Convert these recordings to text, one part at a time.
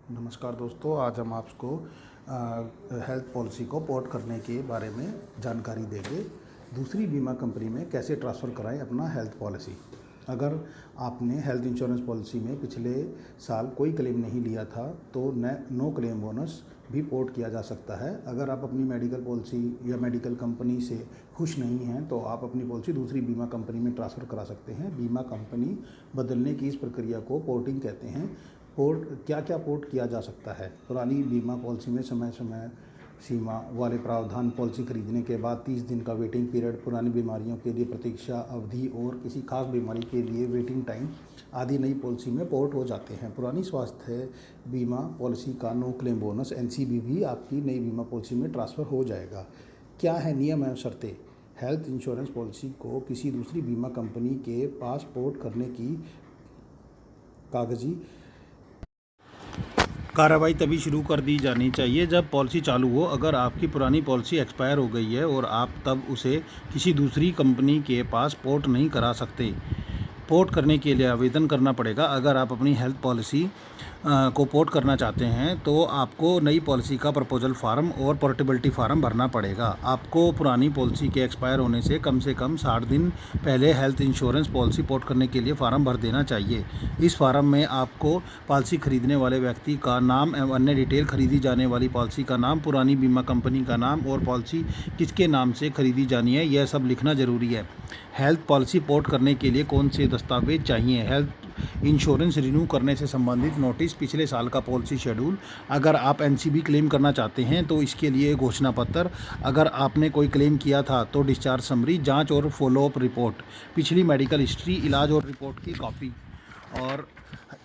नमस्कार दोस्तों, आज हम आपको हेल्थ पॉलिसी को पोर्ट करने के बारे में जानकारी देंगे। दूसरी बीमा कंपनी में कैसे ट्रांसफ़र कराएं अपना हेल्थ पॉलिसी। अगर आपने हेल्थ इंश्योरेंस पॉलिसी में पिछले साल कोई क्लेम नहीं लिया था तो नो क्लेम बोनस भी पोर्ट किया जा सकता है। अगर आप अपनी मेडिकल पॉलिसी या मेडिकल कंपनी से खुश नहीं हैं तो आप अपनी पॉलिसी दूसरी बीमा कंपनी में ट्रांसफ़र करा सकते हैं। बीमा कंपनी बदलने की इस प्रक्रिया को पोर्टिंग कहते हैं। पोर्ट क्या क्या पोर्ट किया जा सकता है। पुरानी बीमा पॉलिसी में समय समय सीमा वाले प्रावधान, पॉलिसी खरीदने के बाद 30 दिन का वेटिंग पीरियड, पुरानी बीमारियों के लिए प्रतीक्षा अवधि और किसी खास बीमारी के लिए वेटिंग टाइम आदि नई पॉलिसी में पोर्ट हो जाते हैं। पुरानी स्वास्थ्य बीमा पॉलिसी का नो क्लेम बोनस NCB भी आपकी नई बीमा पॉलिसी में ट्रांसफ़र हो जाएगा। क्या है नियम एवं शर्तें। हेल्थ इंश्योरेंस पॉलिसी को किसी दूसरी बीमा कंपनी के पास पोर्ट करने की कागजी कार्रवाई तभी शुरू कर दी जानी चाहिए जब पॉलिसी चालू हो। अगर आपकी पुरानी पॉलिसी एक्सपायर हो गई है और आप तब उसे किसी दूसरी कंपनी के पास पोर्ट नहीं करा सकते, पोर्ट करने के लिए आवेदन करना पड़ेगा। अगर आप अपनी हेल्थ पॉलिसी को पोर्ट करना चाहते हैं तो आपको नई पॉलिसी का प्रपोजल फार्म और पोर्टेबिलिटी फार्म भरना पड़ेगा। आपको पुरानी पॉलिसी के एक्सपायर होने से कम 60 दिन पहले हेल्थ इंश्योरेंस पॉलिसी पोर्ट करने के लिए फार्म भर देना चाहिए। इस फार्म में आपको पॉलिसी खरीदने वाले व्यक्ति का नाम एवं अन्य डिटेल, खरीदी जाने वाली पॉलिसी का नाम, पुरानी बीमा कंपनी का नाम और पॉलिसी किसके नाम से खरीदी जानी है, यह सब लिखना ज़रूरी है। हेल्थ पॉलिसी पोर्ट करने के लिए कौन से दस्तावेज चाहिए। हेल्थ इंश्योरेंस रिन्यू करने से संबंधित नोटिस, पिछले साल का पॉलिसी शेड्यूल। अगर आप NCB क्लेम करना चाहते हैं तो इसके लिए घोषणा पत्र। अगर आपने कोई क्लेम किया था तो डिस्चार्ज समरी, जांच और फॉलोअप रिपोर्ट, पिछली मेडिकल हिस्ट्री, इलाज और रिपोर्ट की कॉपी। और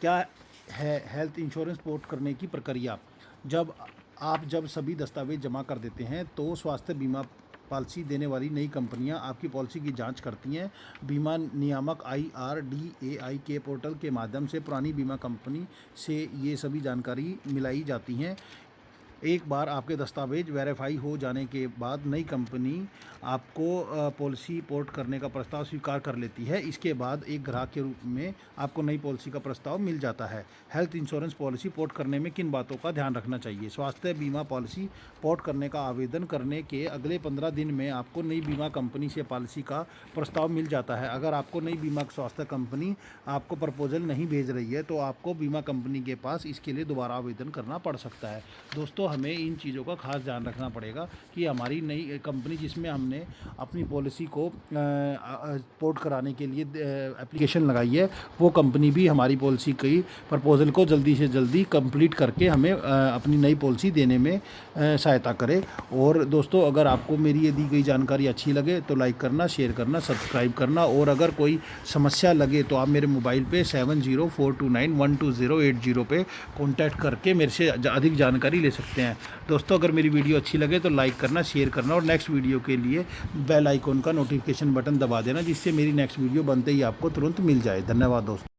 क्या है हेल्थ इंश्योरेंस पोर्ट करने की प्रक्रिया। जब सभी दस्तावेज जमा कर देते हैं तो स्वास्थ्य बीमा पॉलिसी देने वाली नई कंपनियां आपकी पॉलिसी की जांच करती हैं। बीमा नियामक IRDAI के पोर्टल के माध्यम से पुरानी बीमा कंपनी से ये सभी जानकारी मिलाई जाती हैं। एक बार आपके दस्तावेज वेरीफाई हो जाने के बाद नई कंपनी आपको पॉलिसी पोर्ट करने का प्रस्ताव स्वीकार कर लेती है। इसके बाद एक ग्राहक के रूप में आपको नई पॉलिसी का प्रस्ताव मिल जाता है। हेल्थ इंश्योरेंस पॉलिसी पोर्ट करने में किन बातों का ध्यान रखना चाहिए। स्वास्थ्य बीमा पॉलिसी पोर्ट करने का आवेदन करने के अगले 15 दिन में आपको नई बीमा कंपनी से पॉलिसी का प्रस्ताव मिल जाता है। अगर आपको नई बीमा स्वास्थ्य कंपनी आपको प्रपोजल नहीं भेज रही है तो आपको बीमा कंपनी के पास इसके लिए दोबारा आवेदन करना पड़ सकता है। दोस्तों, हमें इन चीज़ों का खास ध्यान रखना पड़ेगा कि हमारी नई कंपनी जिसमें हमने अपनी पॉलिसी को पोर्ट कराने के लिए एप्लीकेशन लगाई है, वो कंपनी भी हमारी पॉलिसी की प्रपोजल को जल्दी से जल्दी कंप्लीट करके हमें अपनी नई पॉलिसी देने में सहायता करे। और दोस्तों, अगर आपको मेरी ये दी गई जानकारी अच्छी लगे तो लाइक करना, शेयर करना, सब्सक्राइब करना। और अगर कोई समस्या लगे तो आप मेरे मोबाइल पे 7042912080 पे कॉन्टैक्ट करके मेरे से अधिक जानकारी ले सकते हैं। दोस्तों, अगर मेरी वीडियो अच्छी लगे तो लाइक करना, शेयर करना और नेक्स्ट वीडियो के लिए बेल आइकॉन का नोटिफिकेशन बटन दबा देना, जिससे मेरी नेक्स्ट वीडियो बनते ही आपको तुरंत मिल जाए। धन्यवाद दोस्तों।